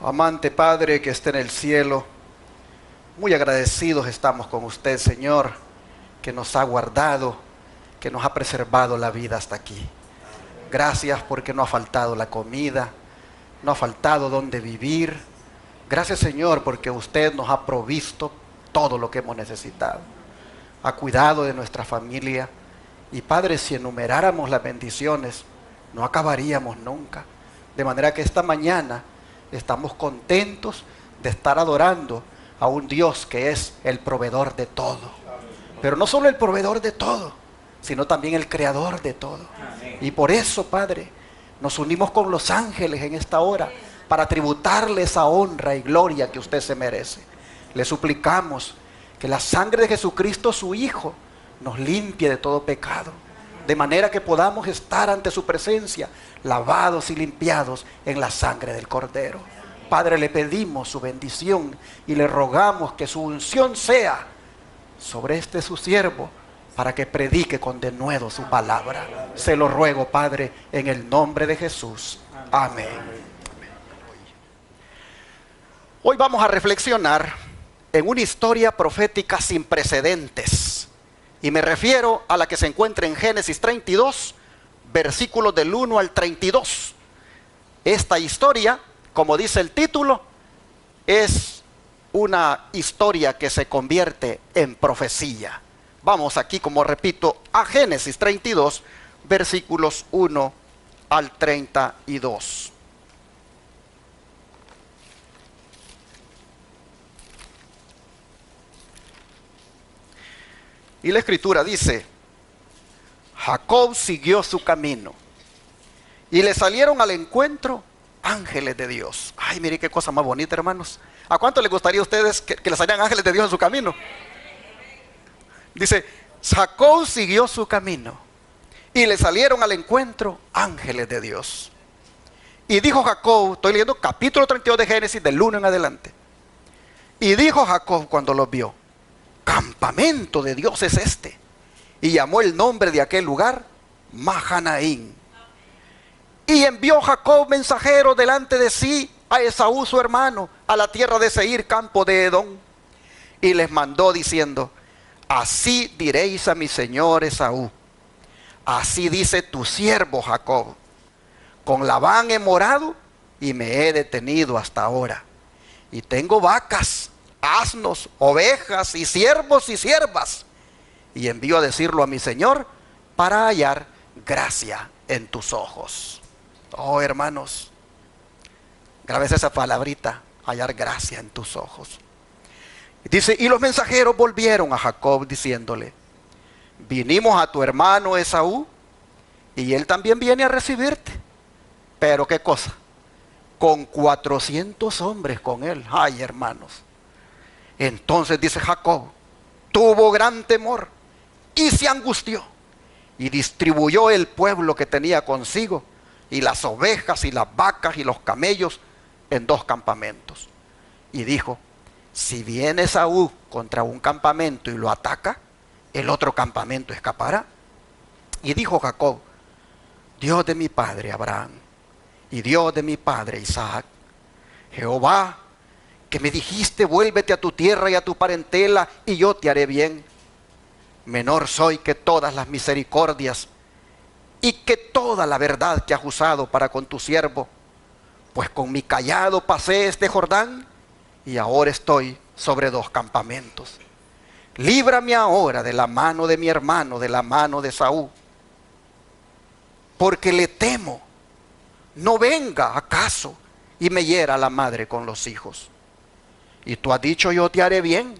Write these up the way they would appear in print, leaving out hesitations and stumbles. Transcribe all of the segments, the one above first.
Amante Padre que esté en el cielo, muy agradecidos estamos con usted, Señor, que nos ha guardado, que nos ha preservado la vida hasta aquí. Gracias porque no ha faltado la comida, no ha faltado donde vivir. Gracias, Señor, porque usted nos ha provisto todo lo que hemos necesitado. Ha cuidado de nuestra familia. Y Padre, si enumeráramos las bendiciones, no acabaríamos nunca. De manera que esta mañana estamos contentos de estar adorando a un Dios que es el proveedor de todo. Pero no solo el proveedor de todo, sino también el creador de todo. Y por eso, Padre, nos unimos con los ángeles en esta hora para tributarle esa honra y gloria que usted se merece. Le suplicamos que la sangre de Jesucristo, su Hijo, nos limpie de todo pecado, de manera que podamos estar ante su presencia, lavados y limpiados en la sangre del Cordero. Padre, le pedimos su bendición y le rogamos que su unción sea sobre este su siervo, para que predique con denuedo su palabra. Se lo ruego, Padre, en el nombre de Jesús. Amén. Hoy vamos a reflexionar en una historia profética sin precedentes. Y me refiero a la que se encuentra en Génesis 32, versículos del 1 al 32. Esta historia, como dice el título, es una historia que se convierte en profecía. Vamos aquí, como repito, a Génesis 32, versículos 1 al 32. Y la escritura dice: Jacob siguió su camino y le salieron al encuentro ángeles de Dios. Ay, mire qué cosa más bonita, hermanos. ¿A cuánto les gustaría a ustedes que les salieran ángeles de Dios en su camino? Dice, Jacob siguió su camino y le salieron al encuentro ángeles de Dios. Y dijo Jacob, estoy leyendo capítulo 32 de Génesis, del 1 en adelante. Y dijo Jacob cuando los vio: campamento de Dios es este. Y llamó el nombre de aquel lugar Mahanaim. Y envió Jacob mensajeros delante de sí a Esaú su hermano, a la tierra de Seir, campo de Edom. Y les mandó diciendo: así diréis a mi señor Esaú, así dice tu siervo Jacob: con Labán he morado y me he detenido hasta ahora. Y tengo vacas, asnos, ovejas y siervos y siervas. Y envío a decirlo a mi señor para hallar gracia en tus ojos. Oh, hermanos, grabes esa palabrita: hallar gracia en tus ojos. Dice, y los mensajeros volvieron a Jacob diciéndole: vinimos a tu hermano Esaú y él también viene a recibirte. Pero qué cosa, con 400 hombres con él. Ay, hermanos. Entonces dice Jacob, tuvo gran temor y se angustió y distribuyó el pueblo que tenía consigo y las ovejas y las vacas y los camellos en 2 campamentos. Y dijo: si viene Esaú contra un campamento y lo ataca, el otro campamento escapará. Y dijo Jacob: Dios de mi padre Abraham y Dios de mi padre Isaac, Jehová, que me dijiste vuélvete a tu tierra y a tu parentela y yo te haré bien. Menor soy que todas las misericordias y que toda la verdad que has usado para con tu siervo, pues con mi cayado pasé este Jordán y ahora estoy sobre 2 campamentos. Líbrame ahora de la mano de mi hermano, de la mano de Esaú, porque le temo, no venga acaso y me hiera la madre con los hijos. Y tú has dicho: yo te haré bien,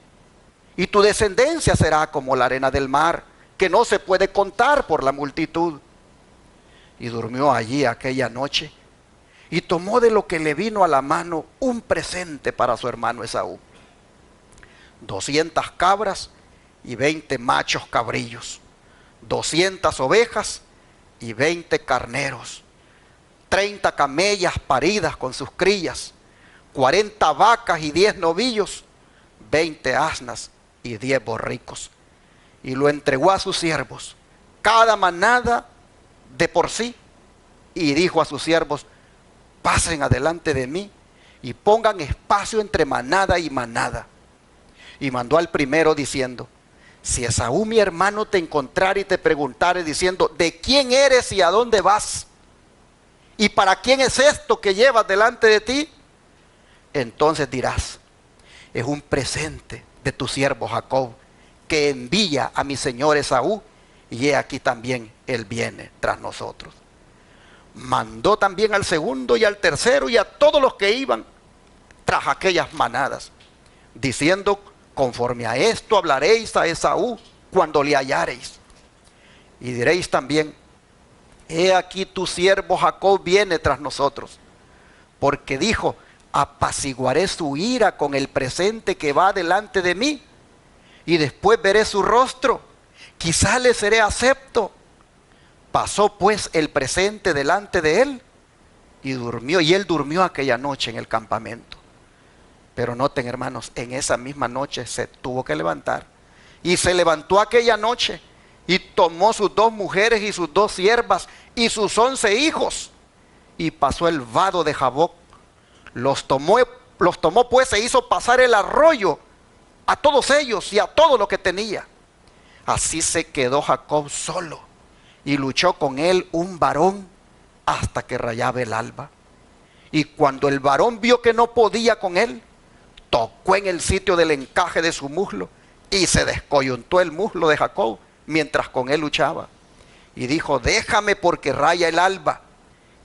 y tu descendencia será como la arena del mar, que no se puede contar por la multitud. Y durmió allí aquella noche, y tomó de lo que le vino a la mano un presente para su hermano Esaú: 200 cabras y 20 machos cabrillos, 200 ovejas y 20 carneros, 30 camellas paridas con sus crías, 40 vacas y 10 novillos, 20 asnas y 10 borricos. Y lo entregó a sus siervos, cada manada de por sí, y dijo a sus siervos: pasen adelante de mí y pongan espacio entre manada y manada. Y mandó al primero diciendo: si Esaú mi hermano te encontrare y te preguntare diciendo: ¿de quién eres y a dónde vas? ¿Y para quién es esto que llevas delante de ti? Entonces dirás: es un presente de tu siervo Jacob, que envía a mi señor Esaú, y he aquí también él viene tras nosotros. Mandó también al segundo y al tercero y a todos los que iban tras aquellas manadas, diciendo: conforme a esto hablaréis a Esaú cuando le hallareis. Y diréis también: he aquí tu siervo Jacob viene tras nosotros, porque dijo: apaciguaré su ira con el presente que va delante de mí, y después veré su rostro, quizá le seré acepto. Pasó pues el presente delante de él, y durmió, y él durmió aquella noche en el campamento. Pero noten, hermanos, en esa misma noche se tuvo que levantar. Y se levantó aquella noche y tomó sus 2 mujeres y sus 2 siervas y sus 11 hijos. Y pasó el vado de Jaboc. Los tomó pues e hizo pasar el arroyo a todos ellos y a todo lo que tenía. Así se quedó Jacob solo y luchó con él un varón hasta que rayaba el alba. Y cuando el varón vio que no podía con él, tocó en el sitio del encaje de su muslo y se descoyuntó el muslo de Jacob mientras con él luchaba. Y dijo: déjame porque raya el alba.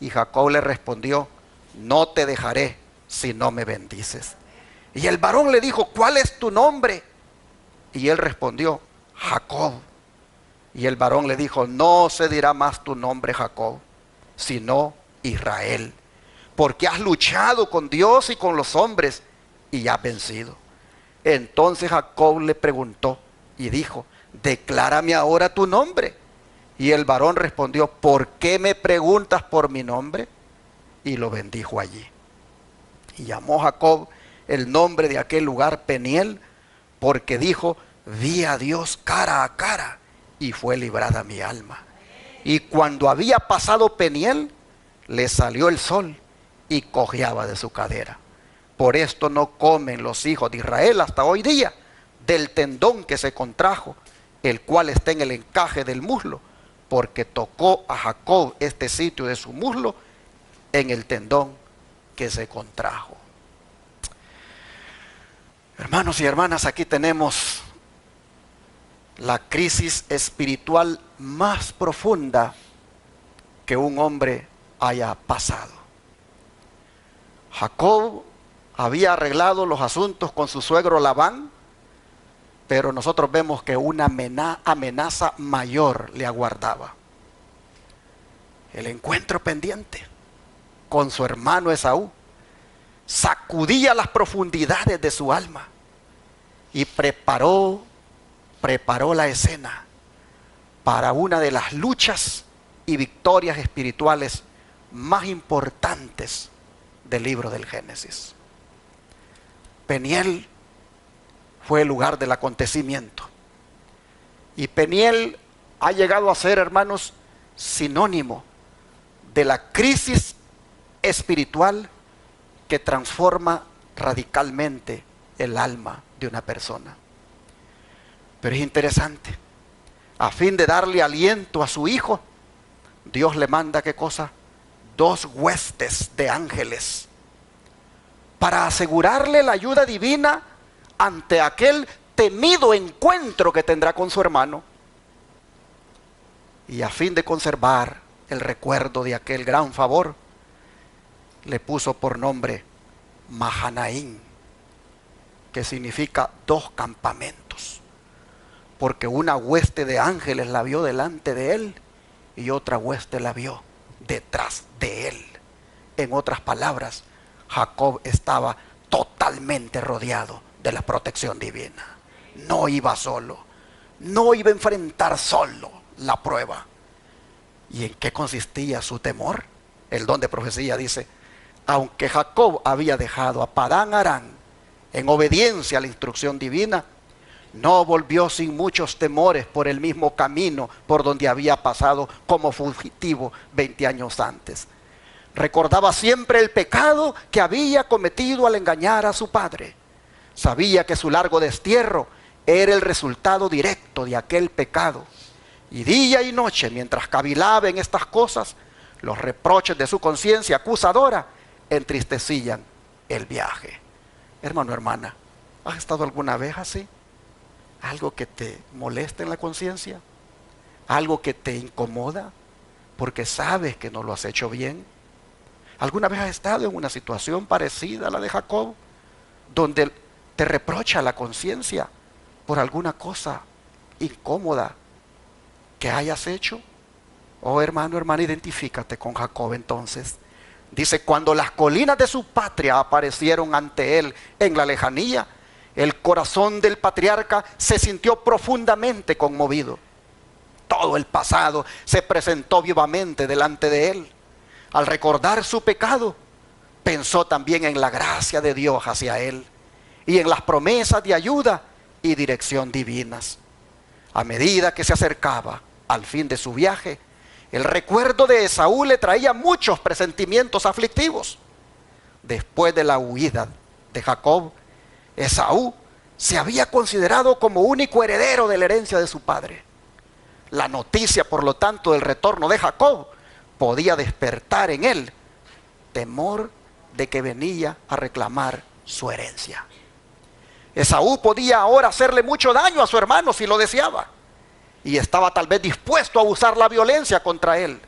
Y Jacob le respondió: no te dejaré si no me bendices. Y el varón le dijo: ¿cuál es tu nombre? Y él respondió: Jacob. Y el varón le dijo: no se dirá más tu nombre Jacob, sino Israel, porque has luchado con Dios y con los hombres y has vencido. Entonces Jacob le preguntó y dijo: declárame ahora tu nombre. Y el varón respondió: ¿por qué me preguntas por mi nombre? Y lo bendijo allí. Y llamó Jacob el nombre de aquel lugar Peniel, porque dijo: vi a Dios cara a cara y fue librada mi alma. Y cuando había pasado Peniel, le salió el sol y cojeaba de su cadera. Por esto no comen los hijos de Israel hasta hoy día del tendón que se contrajo, el cual está en el encaje del muslo, porque tocó a Jacob este sitio de su muslo en el tendón que se contrajo. Hermanos y hermanas, aquí tenemos la crisis espiritual más profunda que un hombre haya pasado. Jacob había arreglado los asuntos con su suegro Labán, pero nosotros vemos que una amenaza mayor le aguardaba. El encuentro pendiente con su hermano Esaú sacudía las profundidades de su alma y preparó la escena para una de las luchas y victorias espirituales más importantes del libro del Génesis. Peniel fue el lugar del acontecimiento. Y Peniel ha llegado a ser, hermanos, sinónimo de la crisis espiritual que transforma radicalmente el alma de una persona. Pero es interesante, a fin de darle aliento a su hijo, Dios le manda, ¿qué cosa? 2 huestes de ángeles para asegurarle la ayuda divina ante aquel temido encuentro que tendrá con su hermano. Y a fin de conservar el recuerdo de aquel gran favor, le puso por nombre Mahanaín, que significa 2 campamentos, porque una hueste de ángeles la vio delante de él y otra hueste la vio detrás de él. En otras palabras, Jacob estaba totalmente rodeado de la protección divina. No iba solo, no iba a enfrentar solo la prueba. ¿Y en qué consistía su temor? El don de profecía dice: aunque Jacob había dejado a Padán Aram en obediencia a la instrucción divina, no volvió sin muchos temores por el mismo camino por donde había pasado como fugitivo 20 años antes. Recordaba siempre el pecado que había cometido al engañar a su padre. Sabía que su largo destierro era el resultado directo de aquel pecado. Y día y noche, mientras cavilaba en estas cosas, los reproches de su conciencia acusadora entristecían el viaje. Hermano, hermana, ¿has estado alguna vez así? ¿Algo que te molesta en la conciencia? ¿Algo que te incomoda porque sabes que no lo has hecho bien? ¿Alguna vez has estado en una situación parecida a la de Jacob, donde te reprocha la conciencia por alguna cosa incómoda que hayas hecho? Oh, hermano, hermana, identifícate con Jacob entonces. Dice, cuando las colinas de su patria aparecieron ante él en la lejanía, el corazón del patriarca se sintió profundamente conmovido. Todo el pasado se presentó vivamente delante de él. Al recordar su pecado, pensó también en la gracia de Dios hacia él y en las promesas de ayuda y dirección divinas. A medida que se acercaba al fin de su viaje, el recuerdo de Esaú le traía muchos presentimientos aflictivos. Después de la huida de Jacob, Esaú se había considerado como único heredero de la herencia de su padre. La noticia, por lo tanto, del retorno de Jacob podía despertar en él temor de que venía a reclamar su herencia. Esaú podía ahora hacerle mucho daño a su hermano si lo deseaba, y estaba tal vez dispuesto a usar la violencia contra él,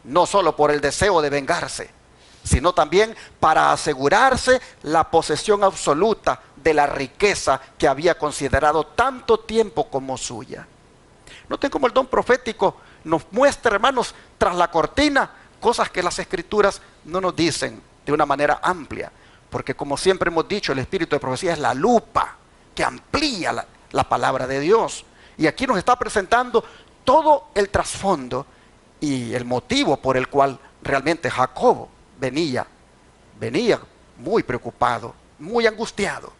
no solo por el deseo de vengarse, sino también para asegurarse la posesión absoluta de la riqueza que había considerado tanto tiempo como suya. Noten cómo el don profético nos muestra, hermanos, tras la cortina, cosas que las escrituras no nos dicen de una manera amplia, porque como siempre hemos dicho, el espíritu de profecía es la lupa que amplía la palabra de Dios. Y aquí nos está presentando todo el trasfondo y el motivo por el cual realmente Jacob venía muy preocupado, muy angustiado.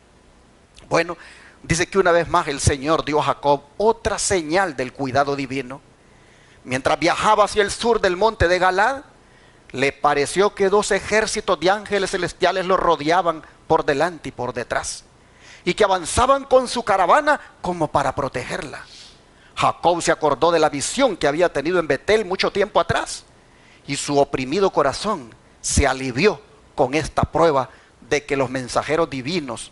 Bueno, dice que una vez más el Señor dio a Jacob otra señal del cuidado divino. Mientras viajaba hacia el sur del monte de Galad, le pareció que 2 ejércitos de ángeles celestiales lo rodeaban por delante y por detrás, y que avanzaban con su caravana como para protegerla. Jacob se acordó de la visión que había tenido en Betel mucho tiempo atrás, y su oprimido corazón se alivió con esta prueba de que los mensajeros divinos,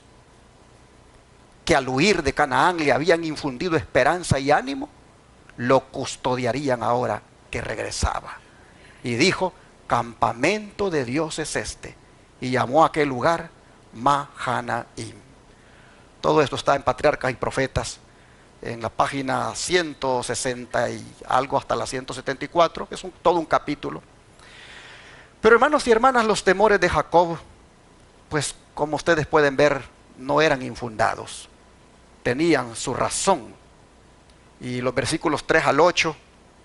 que al huir de Canaán le habían infundido esperanza y ánimo, lo custodiarían ahora que regresaba. Y dijo, campamento de Dios es este, y llamó a aquel lugar Mahanaim. Todo esto está en Patriarcas y Profetas, en la página 160 y algo hasta la 174, que es todo un capítulo. Pero hermanos y hermanas, los temores de Jacob, pues como ustedes pueden ver, no eran infundados, tenían su razón. Y los versículos 3 al 8,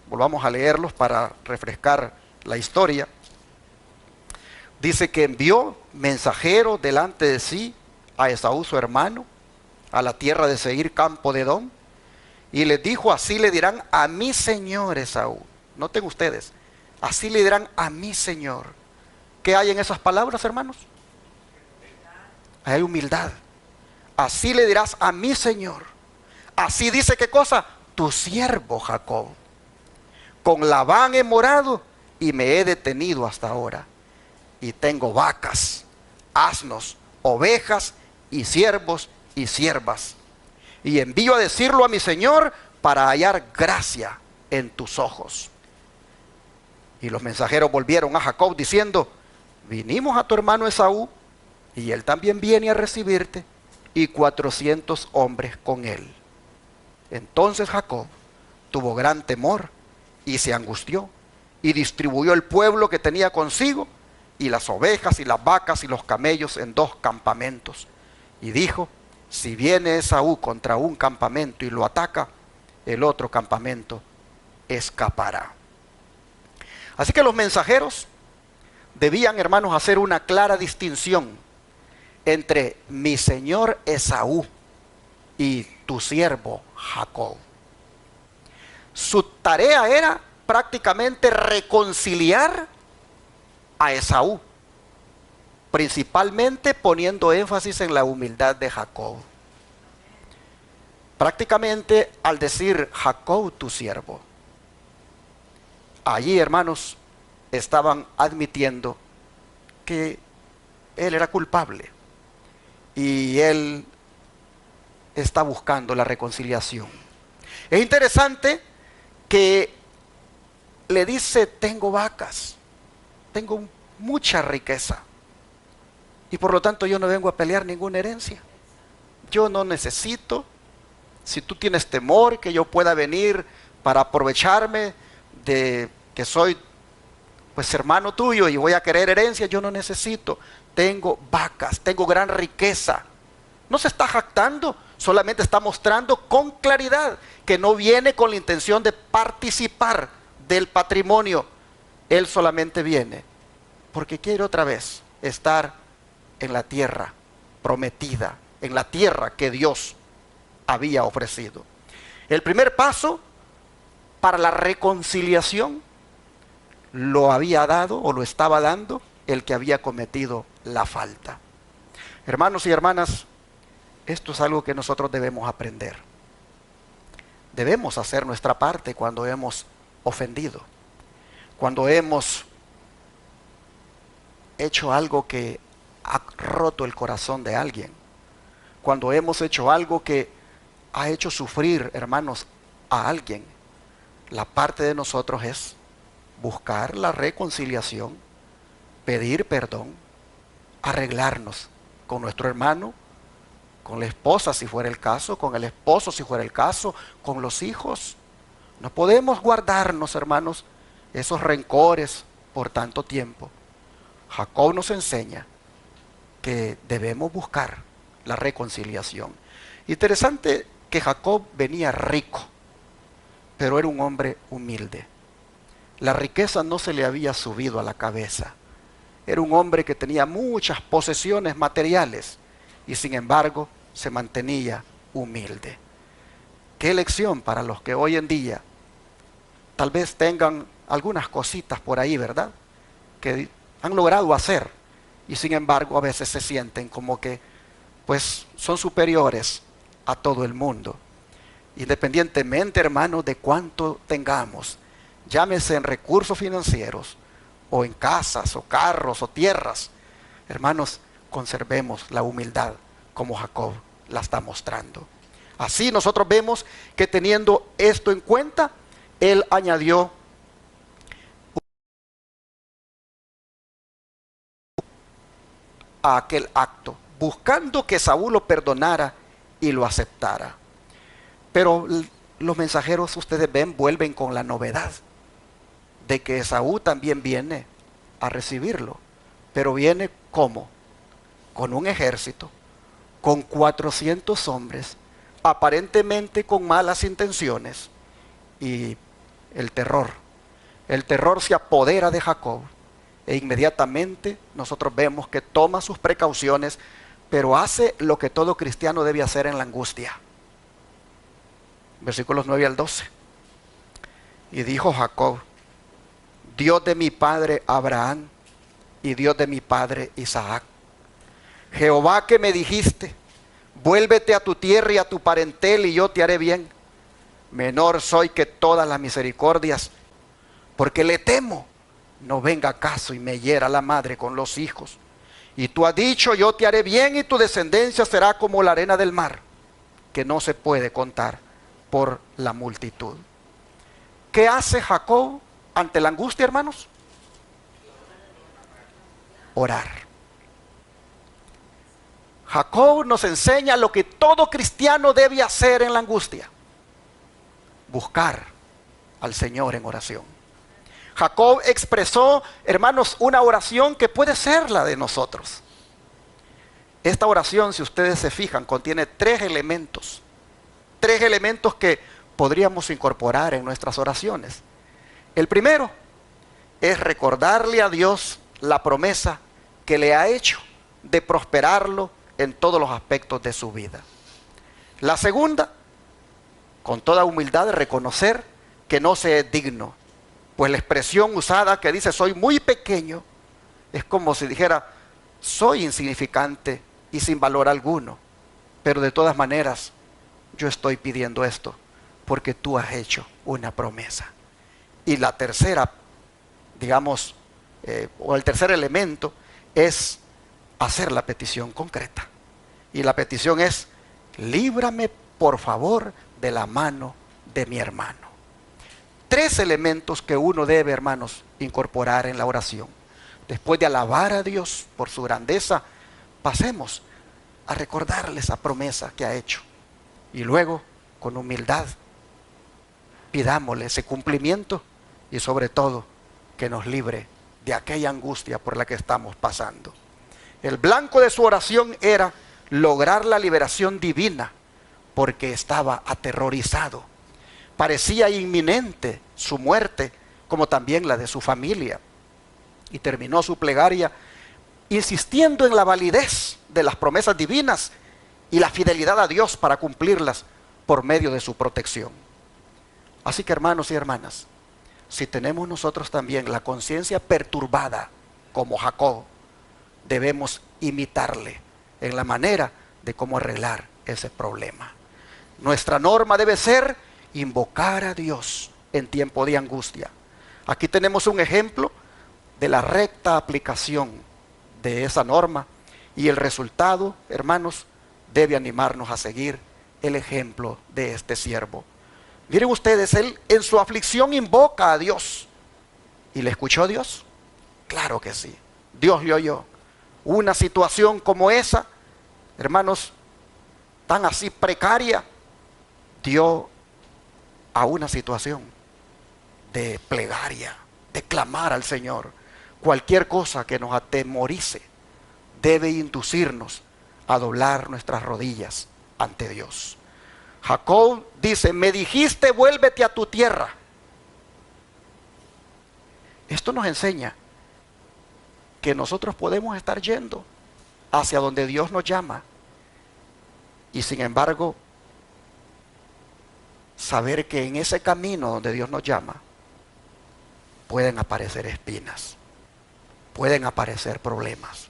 volvamos a leerlos para refrescar la historia. Dice que envió mensajeros delante de sí a Esaú su hermano, a la tierra de Seir, campo de Edom, y les dijo, así le dirán a mi señor Esaú. Noten ustedes, así le dirán a mi señor. ¿Qué hay en esas palabras, hermanos? Hay humildad. Así le dirás a mi señor. Así dice, ¿qué cosa? Tu siervo Jacob. Con Labán he morado y me he detenido hasta ahora. Y tengo vacas, asnos, ovejas y siervos y siervas. Y envío a decirlo a mi señor para hallar gracia en tus ojos. Y los mensajeros volvieron a Jacob diciendo, vinimos a tu hermano Esaú y él también viene a recibirte, y 400 hombres con él. Entonces Jacob tuvo gran temor y se angustió y distribuyó el pueblo que tenía consigo y las ovejas y las vacas y los camellos en 2 campamentos. Y dijo, si viene Esaú contra un campamento y lo ataca, el otro campamento escapará. Así que los mensajeros debían, hermanos, hacer una clara distinción entre mi señor Esaú y tu siervo Jacob. Su tarea era prácticamente reconciliar a Esaú, principalmente poniendo énfasis en la humildad de Jacob. Prácticamente al decir Jacob tu siervo, allí, hermanos, estaban admitiendo que él era culpable y él está buscando la reconciliación. Es interesante que le dice: tengo vacas, tengo mucha riqueza y por lo tanto yo no vengo a pelear ninguna herencia. Yo no necesito. Si tú tienes temor que yo pueda venir para aprovecharme de que soy pues hermano tuyo y voy a querer herencia, yo no necesito. Tengo vacas, tengo gran riqueza. No se está jactando, solamente está mostrando con claridad que no viene con la intención de participar del patrimonio. Él solamente viene porque quiere otra vez estar en la tierra prometida, en la tierra que Dios había ofrecido. El primer paso para la reconciliación lo había dado o lo estaba dando el que había cometido la falta. Hermanos y hermanas, esto es algo que nosotros debemos aprender. Debemos hacer nuestra parte cuando hemos ofendido, cuando hemos hecho algo que ha roto el corazón de alguien, cuando hemos hecho algo que ha hecho sufrir, hermanos, a alguien. La parte de nosotros es buscar la reconciliación, pedir perdón, arreglarnos con nuestro hermano, con la esposa si fuera el caso, con el esposo si fuera el caso, con los hijos. No podemos guardarnos, hermanos, esos rencores por tanto tiempo. Jacob nos enseña que debemos buscar la reconciliación. Interesante que Jacob venía rico, pero era un hombre humilde. La riqueza no se le había subido a la cabeza. Era un hombre que tenía muchas posesiones materiales y sin embargo se mantenía humilde. Qué lección para los que hoy en día tal vez tengan algunas cositas por ahí, ¿verdad?, que han logrado hacer y sin embargo a veces se sienten como que pues son superiores a todo el mundo. Independientemente, hermanos, de cuánto tengamos, llámese en recursos financieros o en casas o carros o tierras, hermanos, conservemos la humildad como Jacob la está mostrando. Así nosotros vemos que teniendo esto en cuenta, él añadió a aquel acto, buscando que Saúl lo perdonara y lo aceptara. Pero los mensajeros, ustedes ven, vuelven con la novedad de que Esaú también viene a recibirlo. Pero viene ¿cómo? Con un ejército, con 400 hombres, aparentemente con malas intenciones. Y el terror se apodera de Jacob. E inmediatamente nosotros vemos que toma sus precauciones, pero hace lo que todo cristiano debe hacer en la angustia. Versículos 9 al 12. Y dijo Jacob: Dios de mi padre Abraham y Dios de mi padre Isaac, Jehová que me dijiste, vuélvete a tu tierra y a tu parentel y yo te haré bien. Menor soy que todas las misericordias, porque le temo no venga acaso y me hiera la madre con los hijos. Y tú has dicho: yo te haré bien y tu descendencia será como la arena del mar, que no se puede contar por la multitud. ¿Qué hace Jacob ante la angustia, hermanos? Orar. Jacob nos enseña lo que todo cristiano debe hacer en la angustia: buscar al Señor en oración. Jacob expresó, hermanos, una oración que puede ser la de nosotros. Esta oración, si ustedes se fijan, contiene tres elementos que podríamos incorporar en nuestras oraciones. El primero es recordarle a Dios la promesa que le ha hecho de prosperarlo en todos los aspectos de su vida. La segunda, con toda humildad, reconocer que no se es digno, pues la expresión usada que dice soy muy pequeño, Es como si dijera, soy insignificante y sin valor alguno, pero de todas maneras yo estoy pidiendo esto porque tú has hecho una promesa. Y la tercera, digamos, o el tercer elemento es hacer la petición concreta. Y la petición es, líbrame por favor de la mano de mi hermano. Tres elementos que uno debe, hermanos, incorporar en la oración. Después de alabar a Dios por su grandeza, pasemos a recordarle esa promesa que ha hecho. Y luego, con humildad, pidámosle ese cumplimiento y sobre todo, que nos libre de aquella angustia por la que estamos pasando. El blanco de su oración era lograr la liberación divina, porque estaba aterrorizado. Parecía inminente su muerte, como también la de su familia. Y terminó su plegaria insistiendo en la validez de las promesas divinas y la fidelidad a Dios para cumplirlas por medio de su protección. Así que, hermanos y hermanas, si tenemos nosotros también la conciencia perturbada como Jacob, debemos imitarle en la manera de cómo arreglar ese problema. Nuestra norma debe ser invocar a Dios en tiempo de angustia. Aquí tenemos un ejemplo de la recta aplicación de esa norma, y el resultado, hermanos, debe animarnos a seguir el ejemplo de este siervo. Miren ustedes, él en su aflicción invoca a Dios. ¿Y le escuchó Dios? Claro que sí. Dios le oyó. Una situación como esa, hermanos, tan así precaria, dio a una situación de plegaria, de clamar al Señor. Cualquier cosa que nos atemorice debe inducirnos a doblar nuestras rodillas ante Dios. Jacob dice, me dijiste, vuélvete a tu tierra. Esto nos enseña que nosotros podemos estar yendo hacia donde Dios nos llama, y sin embargo saber que en ese camino donde Dios nos llama pueden aparecer espinas, pueden aparecer problemas.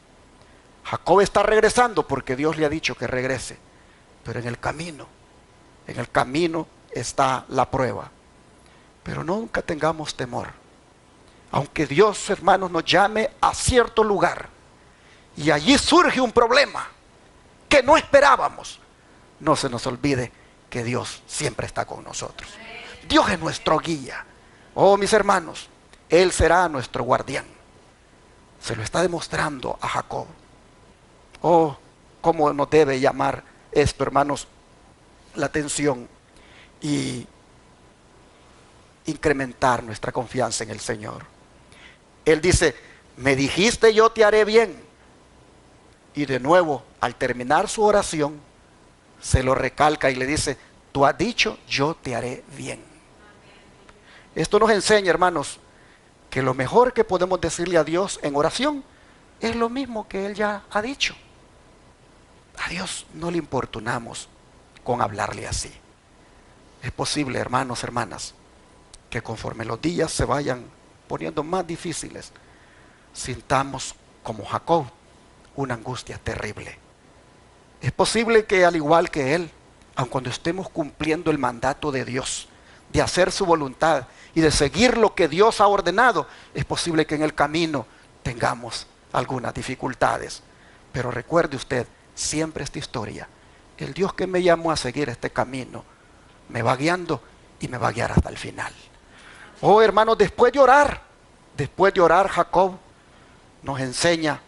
Jacob está regresando porque Dios le ha dicho que regrese, pero en el camino está la prueba. Pero nunca tengamos temor. Aunque Dios, hermanos, nos llame a cierto lugar y allí surge un problema que no esperábamos, no se nos olvide que Dios siempre está con nosotros. Dios es nuestro guía. Oh, mis hermanos, Él será nuestro guardián. Se lo está demostrando a Jacob. Oh, cómo nos debe llamar esto, hermanos, la atención y incrementar nuestra confianza en el Señor. Él dice, me dijiste, yo te haré bien. Y de nuevo, al terminar su oración, se lo recalca y le dice, tú has dicho, yo te haré bien. Esto nos enseña, hermanos, que lo mejor que podemos decirle a Dios en oración es lo mismo que Él ya ha dicho. A Dios no le importunamos con hablarle así. Es posible, hermanos, hermanas, que conforme los días se vayan poniendo más difíciles, sintamos como Jacob una angustia terrible. Es posible que al igual que él, aun cuando estemos cumpliendo el mandato de Dios, de hacer su voluntad y de seguir lo que Dios ha ordenado, es posible que en el camino tengamos algunas dificultades. Pero recuerde usted siempre esta historia: el Dios que me llamó a seguir este camino me va guiando y me va a guiar hasta el final. Oh, hermanos, después de orar, Jacob nos enseña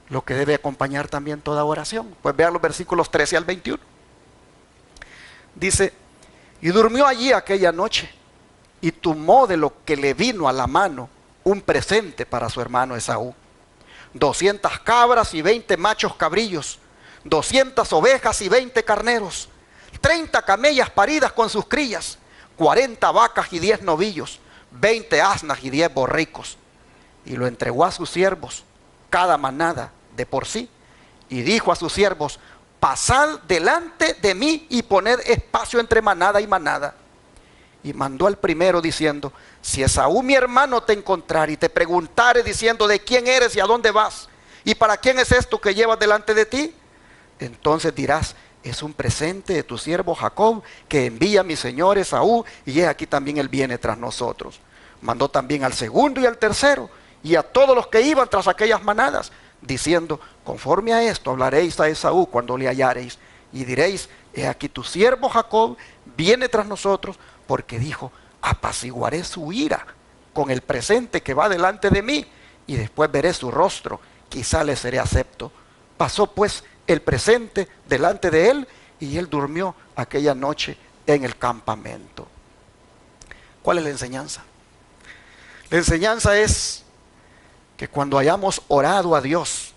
lo que debe acompañar también toda oración. Pues vean los versículos 13 al 21. Dice, y durmió allí aquella noche, y tomó de lo que le vino a la mano un presente para su hermano Esaú: 200 cabras y 20 machos cabrillos, 200 ovejas y 20 carneros, 30 camellas paridas con sus crías, 40 vacas y 10 novillos, 20 asnas y 10 borricos. Y lo entregó a sus siervos, cada manada de por sí, y dijo a sus siervos: pasad delante de mí y poned espacio entre manada y manada. y mandó al primero diciendo: si Esaú mi hermano te encontrare y te preguntare diciendo: ¿de quién eres y a dónde vas? ¿Y para quién es esto que llevas delante de ti? Entonces dirás: es un presente de tu siervo Jacob que envía a mi señor Esaú, y he aquí también él viene tras nosotros. Mandó también al segundo y al tercero, y a todos los que iban tras aquellas manadas, diciendo: conforme a esto hablaréis a Esaú cuando le hallareis, y diréis: he aquí tu siervo Jacob viene tras nosotros, porque dijo: apaciguaré su ira con el presente que va delante de mí, y después veré su rostro, quizá le seré acepto. Pasó pues el presente delante de él, y él durmió aquella noche en el campamento. ¿Cuál es la enseñanza? La enseñanza es que cuando hayamos orado a Dios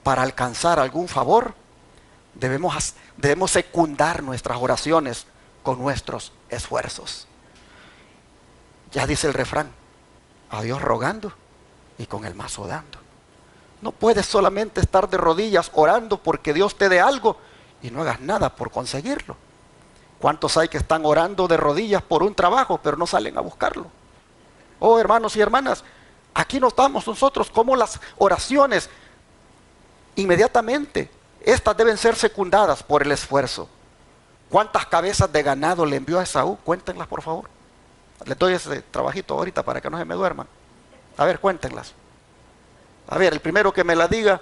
para alcanzar algún favor, debemos secundar nuestras oraciones con nuestros esfuerzos. Ya dice el refrán: a Dios rogando y con el mazo dando. No puedes solamente estar de rodillas orando porque Dios te dé algo y no hagas nada por conseguirlo. ¿Cuántos hay que están orando de rodillas por un trabajo pero no salen a buscarlo? Oh, hermanos y hermanas, aquí nos damos nosotros como las oraciones inmediatamente, estas deben ser secundadas por el esfuerzo. ¿Cuántas cabezas de ganado le envió a Esaú? Cuéntenlas, por favor. Les doy ese trabajito ahorita para que no se me duerman. A ver, cuéntenlas. A ver, el primero que me la diga,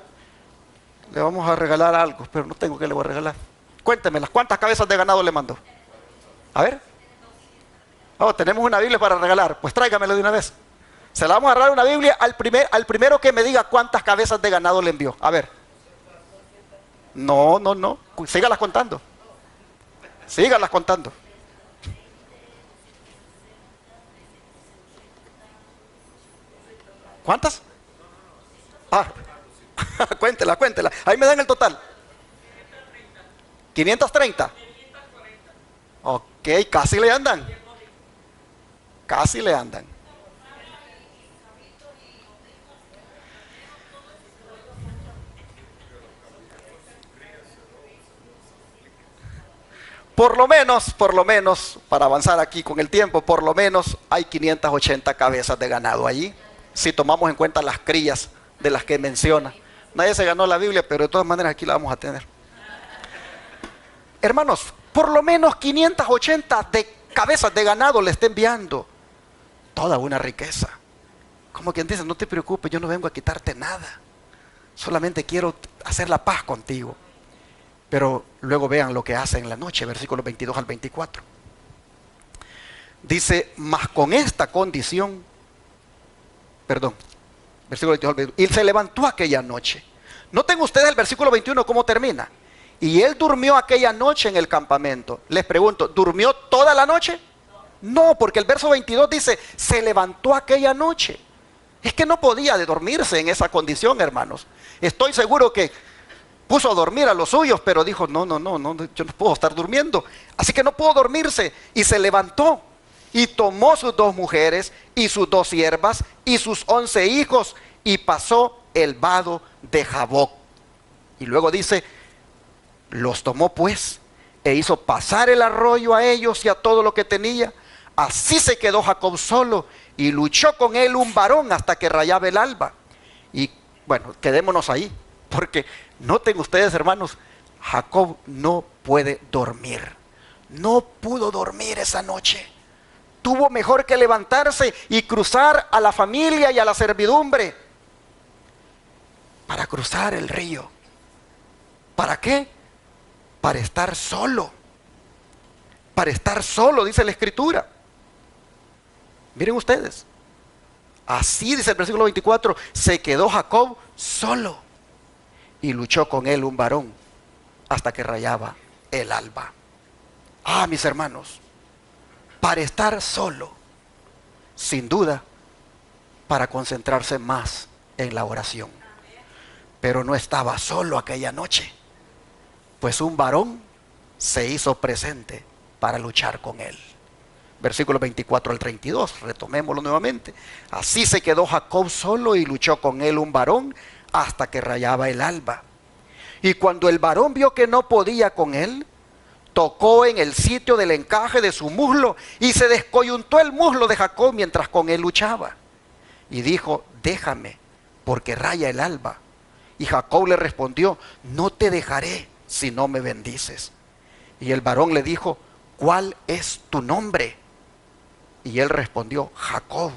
le vamos a regalar algo, pero no tengo que le voy a regalar. Cuéntenmelas, ¿cuántas cabezas de ganado le mandó? A ver. Oh, tenemos una Biblia para regalar, pues tráigamelo de una vez. Se la vamos a regalar una Biblia al primero que me diga cuántas cabezas de ganado le envió. A ver. No, sígalas contando. Sígalas contando. ¿Cuántas? Ah, cuéntela. Ahí me dan el total. 530. Ok, casi le andan. Casi le andan. Por lo menos, para avanzar aquí con el tiempo, por lo menos hay 580 cabezas de ganado allí, si tomamos en cuenta las crías de las que menciona. Nadie se ganó la Biblia, pero de todas maneras aquí la vamos a tener. Hermanos, por lo menos 580 de cabezas de ganado le está enviando. Toda una riqueza. Como quien dice: no te preocupes, yo no vengo a quitarte nada. Solamente quiero hacer la paz contigo. Pero luego vean lo que hace en la noche, versículos 22 al 24. Dice: mas con esta condición, versículo 22 al 21, y se levantó aquella noche. Noten ustedes el versículo 21 cómo termina. Y él durmió aquella noche en el campamento. Les pregunto, ¿durmió toda la noche? No, porque el verso 22 dice: se levantó aquella noche. Es que no podía de dormirse en esa condición, hermanos. Estoy seguro que puso a dormir a los suyos, pero dijo: no, yo no puedo estar durmiendo. Así que no pudo dormirse. Y se levantó y tomó sus 2 mujeres y sus 2 siervas y sus 11 hijos y pasó el vado de Jaboc. Y luego dice: los tomó pues e hizo pasar el arroyo a ellos y a todo lo que tenía. Así se quedó Jacob solo y luchó con él un varón hasta que rayaba el alba. Y bueno, quedémonos ahí, porque noten ustedes, hermanos, Jacob no puede dormir. No pudo dormir esa noche. Tuvo mejor que levantarse y cruzar a la familia y a la servidumbre para cruzar el río. ¿Para qué? Para estar solo. Para estar solo, dice la Escritura. Miren ustedes. Así dice el versículo 24: se quedó Jacob solo y luchó con él un varón hasta que rayaba el alba. Ah, mis hermanos, para estar solo, sin duda, para concentrarse más en la oración. Pero no estaba solo aquella noche, pues un varón se hizo presente para luchar con él. Versículos 24 al 32, retomémoslo nuevamente. Así se quedó Jacob solo y luchó con él un varón hasta que rayaba el alba. Y cuando el varón vio que no podía con él, tocó en el sitio del encaje de su muslo y se descoyuntó el muslo de Jacob mientras con él luchaba. Y dijo: déjame, porque raya el alba. Y Jacob le respondió: no te dejaré si no me bendices. Y el varón le dijo: ¿cuál es tu nombre? Y él respondió: Jacob.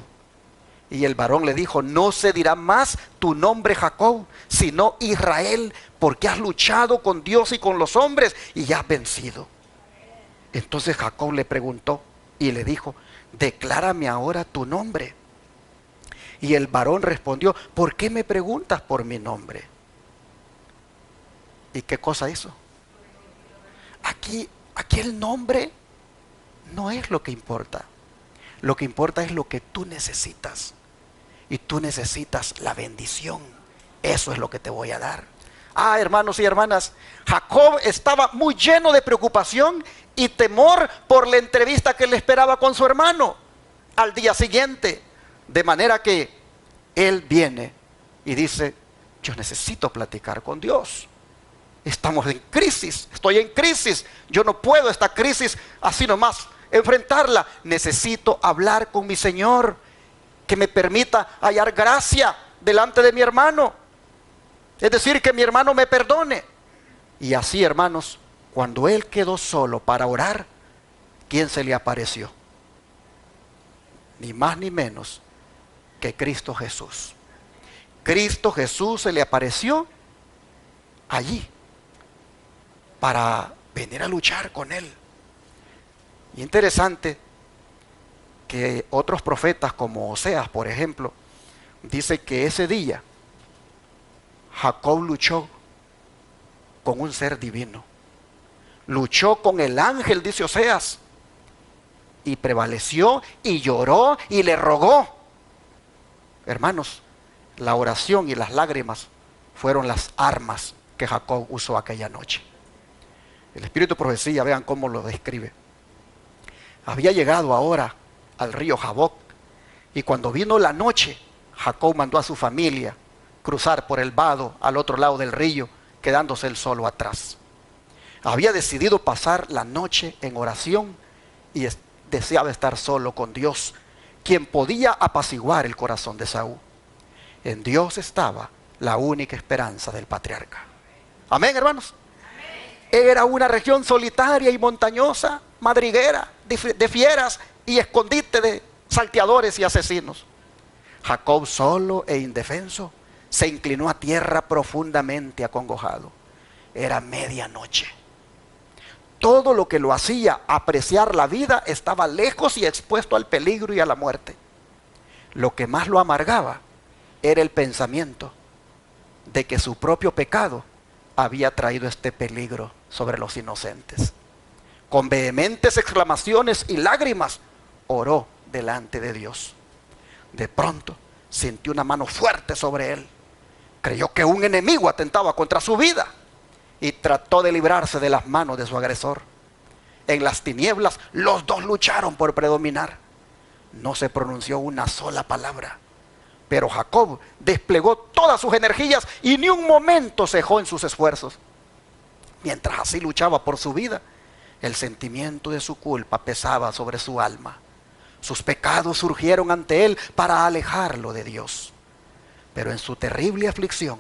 Y el varón le dijo: no se dirá más tu nombre Jacob, sino Israel, porque has luchado con Dios y con los hombres y has vencido. Entonces Jacob le preguntó y le dijo: declárame ahora tu nombre. Y el varón respondió: ¿por qué me preguntas por mi nombre? ¿Y qué cosa hizo? Aquí el nombre no es lo que importa. Lo que importa es lo que tú necesitas. Y tú necesitas la bendición. Eso es lo que te voy a dar. Hermanos y hermanas, Jacob estaba muy lleno de preocupación y temor por la entrevista que le esperaba con su hermano al día siguiente. De manera que él viene y dice: yo necesito platicar con Dios. Estamos en crisis, estoy en crisis. Yo no puedo esta crisis así nomás enfrentarla. Necesito hablar con mi Señor, que me permita hallar gracia delante de mi hermano. Es decir, que mi hermano me perdone. Y así, hermanos, cuando él quedó solo para orar, ¿quién se le apareció? Ni más ni menos que Cristo Jesús. Cristo Jesús se le apareció allí para venir a luchar con él. Y interesante que otros profetas como Oseas, por ejemplo, dice que ese día Jacob luchó con un ser divino. Luchó con el ángel, dice Oseas, y prevaleció y lloró y le rogó. Hermanos, la oración y las lágrimas fueron las armas que Jacob usó aquella noche. El espíritu de profecía, vean cómo lo describe. Había llegado ahora al río Jaboc, y cuando vino la noche, Jacob mandó a su familia cruzar por el vado al otro lado del río, quedándose él solo atrás. Había decidido pasar la noche en oración y deseaba estar solo con Dios, quien podía apaciguar el corazón de Saúl. En Dios estaba la única esperanza del patriarca. Amén, hermanos. Era una región solitaria y montañosa, madriguera de fieras y escondite de salteadores y asesinos. Jacob, solo e indefenso, se inclinó a tierra profundamente acongojado. Era medianoche. Todo lo que lo hacía apreciar la vida estaba lejos y expuesto al peligro y a la muerte. Lo que más lo amargaba era el pensamiento de que su propio pecado había traído este peligro sobre los inocentes. Con vehementes exclamaciones y lágrimas, oró delante de Dios. De pronto, sintió una mano fuerte sobre él. Creyó que un enemigo atentaba contra su vida y trató de librarse de las manos de su agresor. En las tinieblas, los dos lucharon por predominar. No se pronunció una sola palabra, pero Jacob desplegó todas sus energías y ni un momento cejó en sus esfuerzos. Mientras así luchaba por su vida, el sentimiento de su culpa pesaba sobre su alma. Sus pecados surgieron ante él para alejarlo de Dios. Pero en su terrible aflicción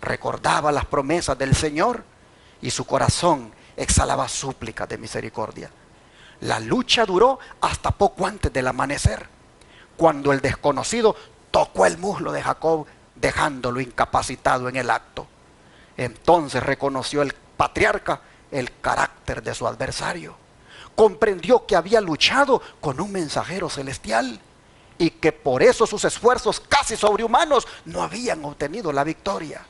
recordaba las promesas del Señor y su corazón exhalaba súplicas de misericordia. La lucha duró hasta poco antes del amanecer, cuando el desconocido tocó el muslo de Jacob, dejándolo incapacitado en el acto. Entonces reconoció el patriarca el carácter de su adversario. Comprendió que había luchado con un mensajero celestial y que por eso sus esfuerzos casi sobrehumanos no habían obtenido la victoria.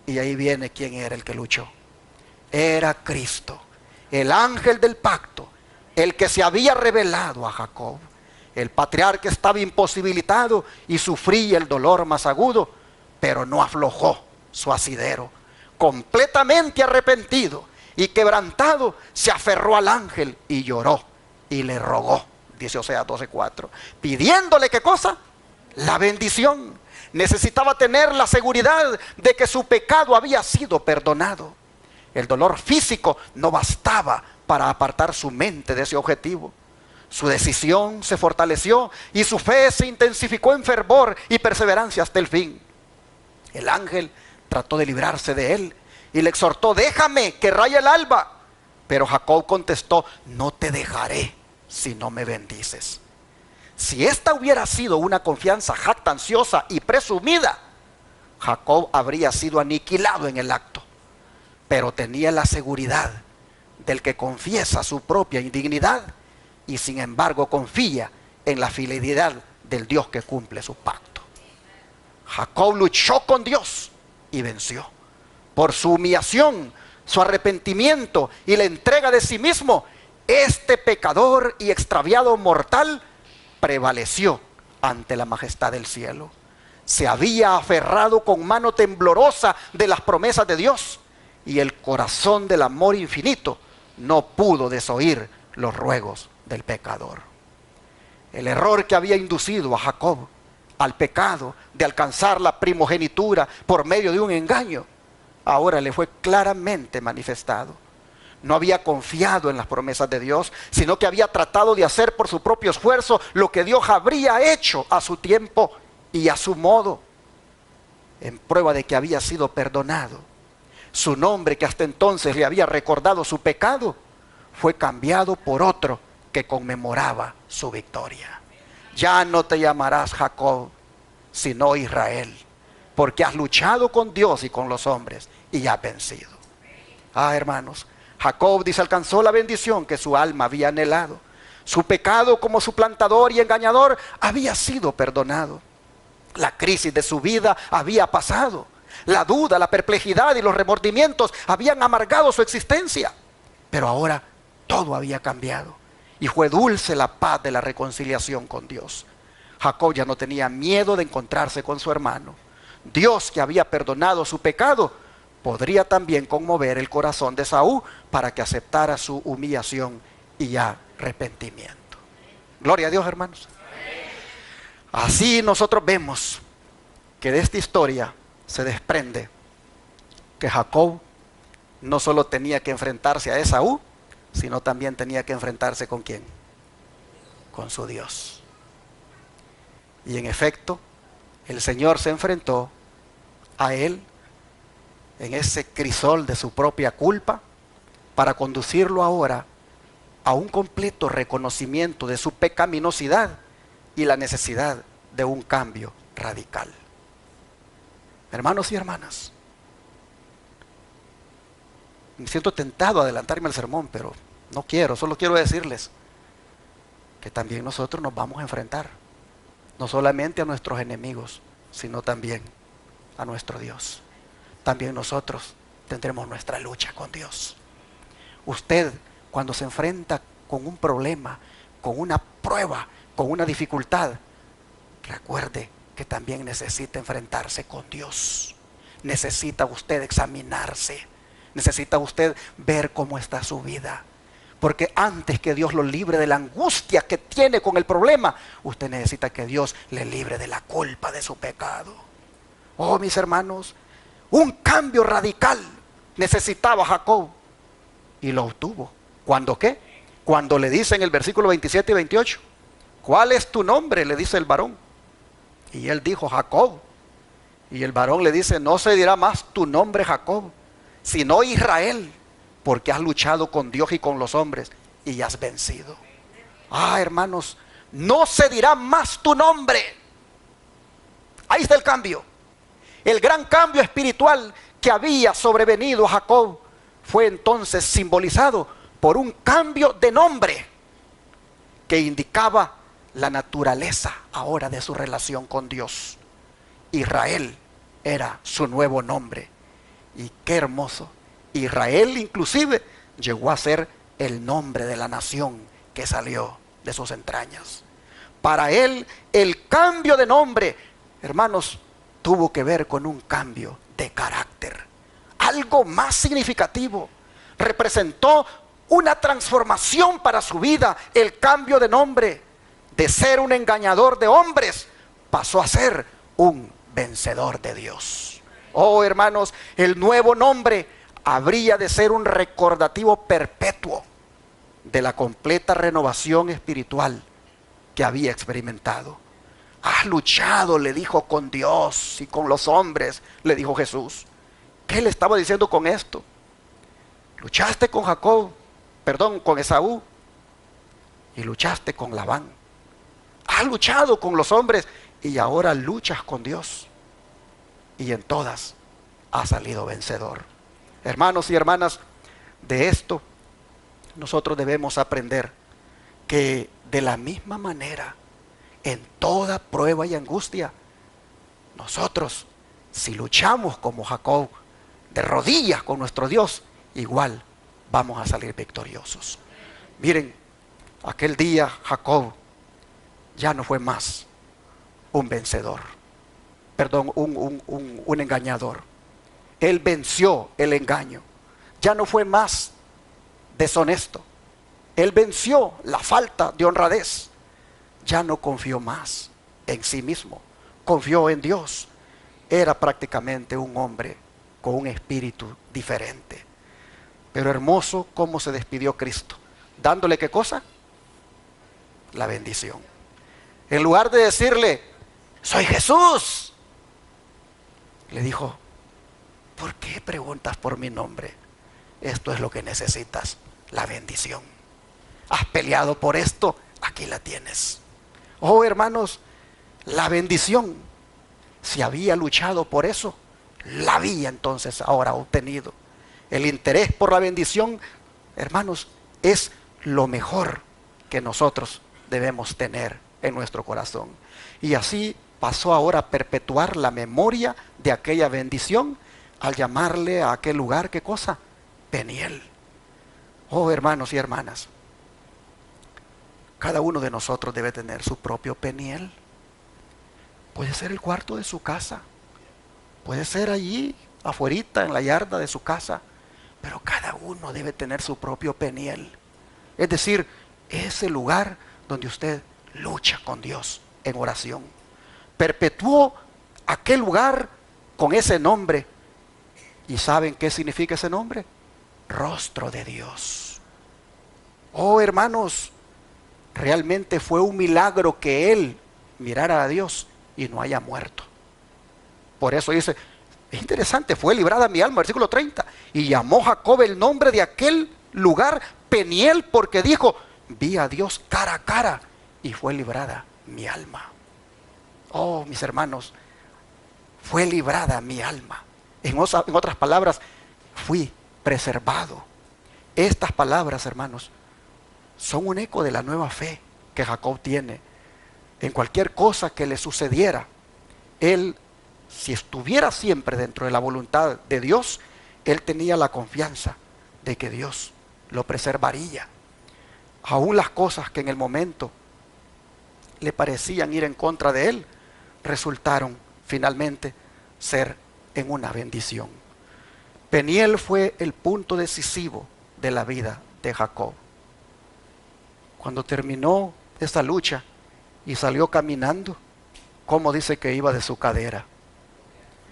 Y ahí viene quién era el que luchó. Era Cristo, el ángel del pacto, el que se había revelado a Jacob. El patriarca estaba imposibilitado y sufría el dolor más agudo, pero no aflojó su asidero. Completamente arrepentido y quebrantado, se aferró al ángel y lloró y le rogó, dice Oseas 12:4, pidiéndole ¿qué cosa? La bendición. Necesitaba tener la seguridad de que su pecado había sido perdonado. El dolor físico no bastaba para apartar su mente de ese objetivo. Su decisión se fortaleció y su fe se intensificó en fervor y perseverancia hasta el fin. El ángel trató de librarse de él y le exhortó: déjame que raye el alba. Pero Jacob contestó: no te dejaré si no me bendices. Si esta hubiera sido una confianza jactanciosa y presumida, Jacob habría sido aniquilado en el acto. Pero tenía la seguridad del que confiesa su propia indignidad y sin embargo confía en la fidelidad del Dios que cumple su pacto. Jacob luchó con Dios y venció. Por su humillación, su arrepentimiento y la entrega de sí mismo, este pecador y extraviado mortal prevaleció ante la majestad del cielo. Se había aferrado con mano temblorosa de las promesas de Dios, y el corazón del amor infinito no pudo desoír los ruegos del pecador. El error que había inducido a Jacob al pecado de alcanzar la primogenitura por medio de un engaño, ahora le fue claramente manifestado. No había confiado en las promesas de Dios, sino que había tratado de hacer por su propio esfuerzo lo que Dios habría hecho a su tiempo y a su modo. En prueba de que había sido perdonado, su nombre, que hasta entonces le había recordado su pecado, fue cambiado por otro que conmemoraba su victoria. Ya no te llamarás Jacob, sino Israel, porque has luchado con Dios y con los hombres y has vencido. Hermanos, Jacob, dice, alcanzó la bendición que su alma había anhelado. Su pecado como suplantador y engañador había sido perdonado. La crisis de su vida había pasado. La duda, la perplejidad y los remordimientos habían amargado su existencia. Pero ahora todo había cambiado y fue dulce la paz de la reconciliación con Dios. Jacob ya no tenía miedo de encontrarse con su hermano. Dios, que había perdonado su pecado, podría también conmover el corazón de Esaú para que aceptara su humillación y arrepentimiento. Gloria a Dios, hermanos. Así nosotros vemos que de esta historia se desprende que Jacob no solo tenía que enfrentarse a Esaú, sino también tenía que enfrentarse ¿con quién? Con su Dios. Y en efecto, el Señor se enfrentó a él en ese crisol de su propia culpa para conducirlo ahora a un completo reconocimiento de su pecaminosidad y la necesidad de un cambio radical. Hermanos y hermanas, me siento tentado a adelantarme al sermón, pero no quiero, solo quiero decirles que también nosotros nos vamos a enfrentar, no solamente a nuestros enemigos, sino también a nuestro Dios. También nosotros tendremos nuestra lucha con Dios. Usted, cuando se enfrenta con un problema, con una prueba, con una dificultad, recuerde que también necesita enfrentarse con Dios. Necesita usted examinarse. Necesita usted ver cómo está su vida. Porque antes que Dios lo libre de la angustia que tiene con el problema, usted necesita que Dios le libre de la culpa de su pecado. Oh, mis hermanos, un cambio radical necesitaba Jacob y lo obtuvo. ¿Cuándo qué? Cuando le dice en el versículo 27 y 28, ¿cuál es tu nombre?, le dice el varón. Y él dijo: Jacob. Y el varón le dice: no se dirá más tu nombre Jacob, sino Israel, porque has luchado con Dios y con los hombres y has vencido. Hermanos, no se dirá más tu nombre. Ahí está el cambio. El gran cambio espiritual que había sobrevenido a Jacob fue entonces simbolizado por un cambio de nombre que indicaba la naturaleza ahora de su relación con Dios. Israel era su nuevo nombre. Y qué hermoso. Israel inclusive llegó a ser el nombre de la nación que salió de sus entrañas. Para él el cambio de nombre, hermanos, tuvo que ver con un cambio de carácter. Algo más significativo. Representó una transformación para su vida. El cambio de nombre, de ser un engañador de hombres, pasó a ser un vencedor de Dios. Oh, hermanos, el nuevo nombre habría de ser un recordativo perpetuo de la completa renovación espiritual que había experimentado. Has luchado, le dijo, con Dios y con los hombres, le dijo Jesús. ¿Qué le estaba diciendo con esto? Luchaste con con Esaú, y luchaste con Labán. Has luchado con los hombres y ahora luchas con Dios. Y en todas has salido vencedor. Hermanos y hermanas, de esto nosotros debemos aprender que de la misma manera, en toda prueba y angustia, nosotros, si luchamos como Jacob, de rodillas con nuestro Dios, igual vamos a salir victoriosos. Miren, aquel día Jacob ya no fue más un vencedor, perdón, un engañador. Él venció el engaño, ya no fue más deshonesto. Él venció la falta de honradez, ya no confió más en sí mismo, confió en Dios. Era prácticamente un hombre con un espíritu diferente. Pero hermoso cómo se despidió Cristo, dándole ¿qué cosa? La bendición. En lugar de decirle, soy Jesús, le dijo, ¿por qué preguntas por mi nombre? Esto es lo que necesitas, la bendición. Has peleado por esto, aquí la tienes. Oh, hermanos, la bendición, si había luchado por eso, la había entonces ahora obtenido. El interés por la bendición, hermanos, es lo mejor que nosotros debemos tener en nuestro corazón. Y así pasó ahora a perpetuar la memoria de aquella bendición al llamarle a aquel lugar, ¿qué cosa? Peniel. Oh, hermanos y hermanas, cada uno de nosotros debe tener su propio Peniel. Puede ser el cuarto de su casa, puede ser allí afuerita en la yarda de su casa, pero cada uno debe tener su propio Peniel. Es decir, ese lugar donde usted lucha con Dios en oración. Perpetuó aquel lugar con ese nombre. ¿Y saben qué significa ese nombre? Rostro de Dios. Oh, hermanos, realmente fue un milagro que él mirara a Dios y no haya muerto. Por eso dice, es interesante, fue librada mi alma, versículo 30. Y llamó Jacob el nombre de aquel lugar Peniel, porque dijo, vi a Dios cara a cara y fue librada mi alma. Oh, mis hermanos, fue librada mi alma. En otras palabras, fui preservado. Estas palabras, hermanos, son un eco de la nueva fe que Jacob tiene. En cualquier cosa que le sucediera, él, si estuviera siempre dentro de la voluntad de Dios, él tenía la confianza de que Dios lo preservaría. Aún las cosas que en el momento le parecían ir en contra de él, resultaron finalmente ser en una bendición. Peniel fue el punto decisivo de la vida de Jacob. Cuando terminó esa lucha y salió caminando, ¿cómo dice que iba de su cadera?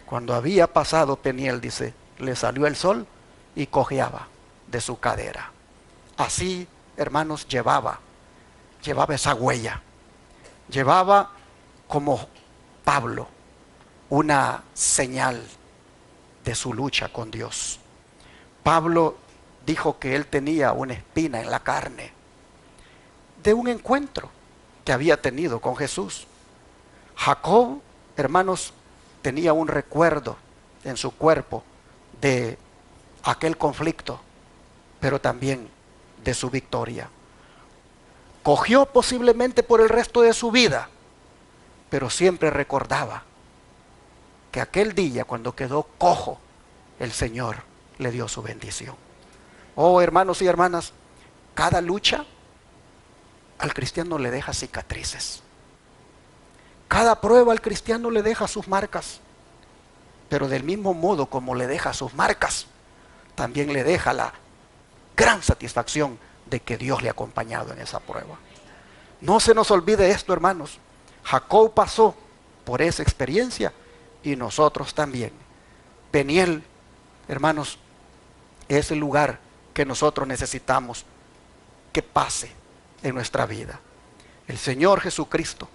Cuando había pasado Peniel, dice, le salió el sol y cojeaba de su cadera. Así, hermanos, llevaba esa huella. Llevaba como Pablo una señal de su lucha con Dios. Pablo dijo que él tenía una espina en la carne de un encuentro que había tenido con Jesús. Jacob, hermanos, tenía un recuerdo en su cuerpo de aquel conflicto, pero también de su victoria. Cogió posiblemente por el resto de su vida, pero siempre recordaba que aquel día cuando quedó cojo, el Señor le dio su bendición. Oh, hermanos y hermanas, cada lucha al cristiano le deja cicatrices. Cada prueba al cristiano le deja sus marcas. Pero del mismo modo como le deja sus marcas, también le deja la gran satisfacción de que Dios le ha acompañado en esa prueba. No se nos olvide esto, hermanos. Jacob pasó por esa experiencia y nosotros también. Peniel, hermanos, es el lugar que nosotros necesitamos que pase en nuestra vida. El Señor Jesucristo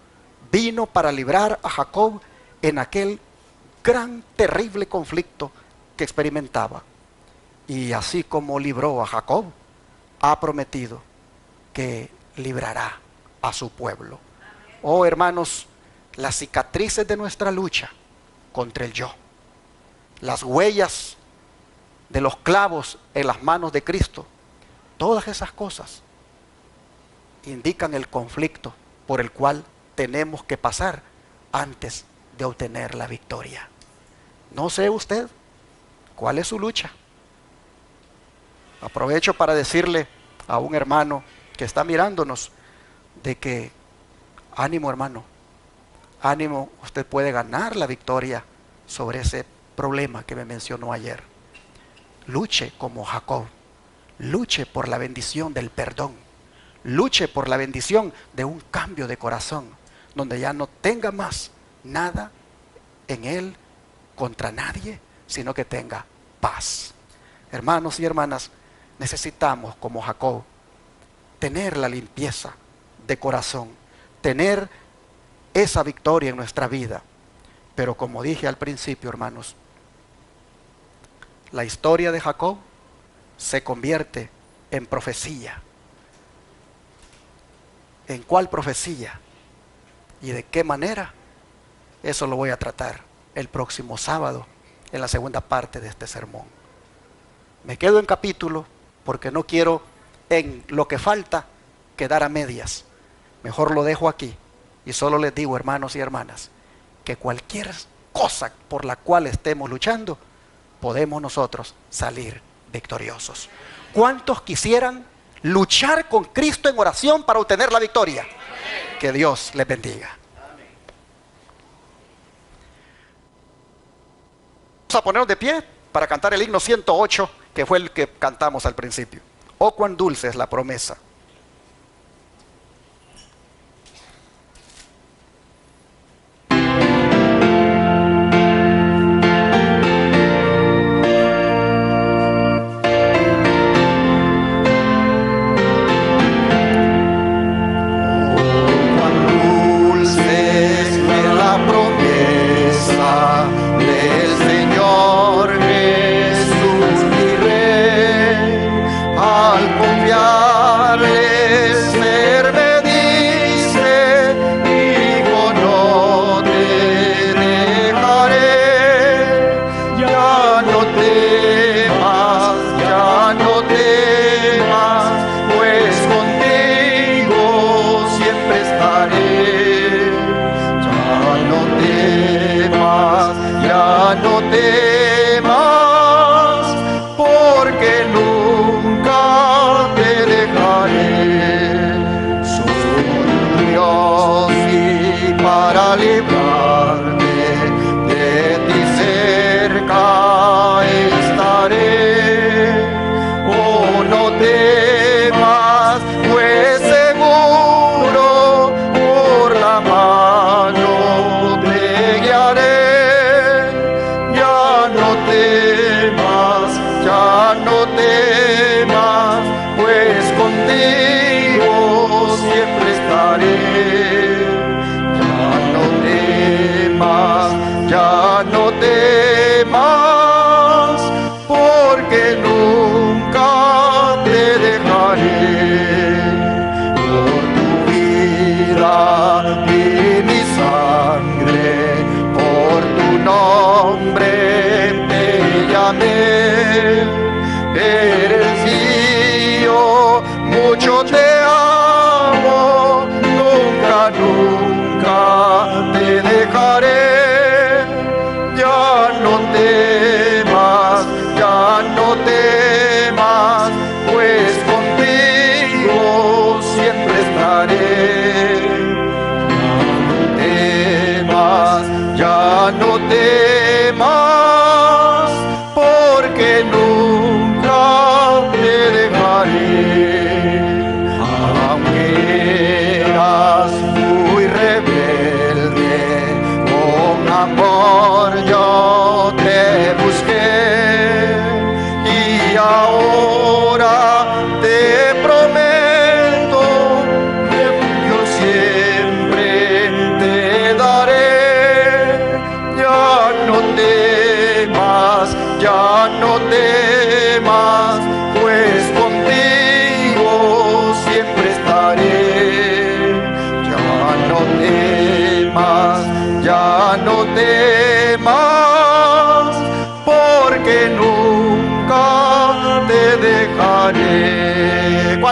vino para librar a Jacob en aquel gran, terrible conflicto que experimentaba. Y así como libró a Jacob, ha prometido que librará a su pueblo. Oh hermanos, las cicatrices de nuestra lucha contra el yo, las huellas de los clavos en las manos de Cristo, todas esas cosas indican el conflicto por el cual tenemos que pasar antes de obtener la victoria. No sé usted cuál es su lucha. Aprovecho para decirle a un hermano que está mirándonos de que ánimo, hermano, ánimo, usted puede ganar la victoria sobre ese problema que me mencionó ayer. Luche como Jacob, luche por la bendición del perdón, luche por la bendición de un cambio de corazón, donde ya no tenga más nada en él contra nadie, sino que tenga paz. Hermanos y hermanas, necesitamos como Jacob tener la limpieza de corazón, tener esa victoria en nuestra vida. Pero como dije al principio, hermanos, la historia de Jacob se convierte en profecía. ¿En cuál profecía? ¿Y de qué manera? Eso lo voy a tratar el próximo sábado en la segunda parte de este sermón. Me quedo en capítulo porque no quiero en lo que falta quedar a medias. Mejor lo dejo aquí y solo les digo, hermanos y hermanas, que cualquier cosa por la cual estemos luchando, podemos nosotros salir victoriosos. ¿Cuántos quisieran luchar con Cristo en oración para obtener la victoria? Que Dios les bendiga. Vamos a ponernos de pie para cantar el himno 108, que fue el que cantamos al principio. Oh, cuán dulce es la promesa. temas, porque nunca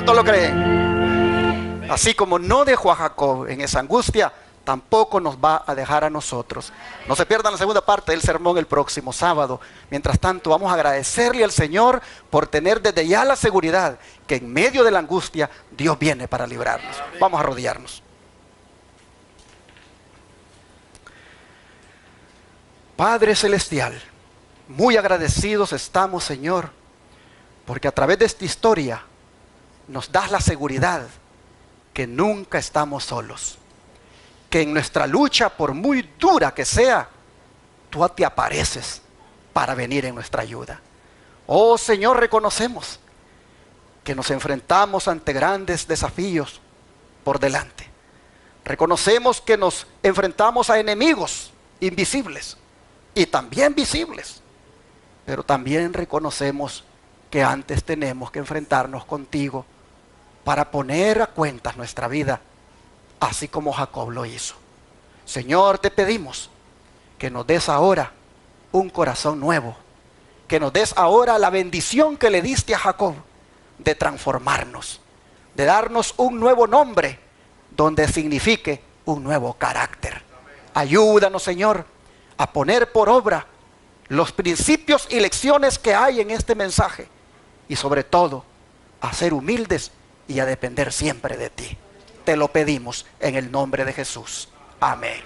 ¿Cuántos lo creen? Así como no dejó a Jacob en esa angustia, tampoco nos va a dejar a nosotros. No se pierdan la segunda parte del sermón el próximo sábado. Mientras tanto, vamos a agradecerle al Señor por tener desde ya la seguridad que en medio de la angustia Dios viene para librarnos. Vamos a arrodillarnos. Padre Celestial, muy agradecidos estamos, Señor, porque a través de esta historia nos das la seguridad que nunca estamos solos. Que en nuestra lucha, por muy dura que sea, tú te apareces para venir en nuestra ayuda. Oh Señor, reconocemos que nos enfrentamos ante grandes desafíos por delante. Reconocemos que nos enfrentamos a enemigos invisibles y también visibles. Pero también reconocemos que antes tenemos que enfrentarnos contigo para poner a cuentas nuestra vida, así como Jacob lo hizo. Señor, te pedimos que nos des ahora un corazón nuevo, que nos des ahora la bendición que le diste a Jacob de transformarnos, de darnos un nuevo nombre donde signifique un nuevo carácter. Ayúdanos, Señor, a poner por obra los principios y lecciones que hay en este mensaje y sobre todo a ser humildes y a depender siempre de ti. Te lo pedimos en el nombre de Jesús. Amén.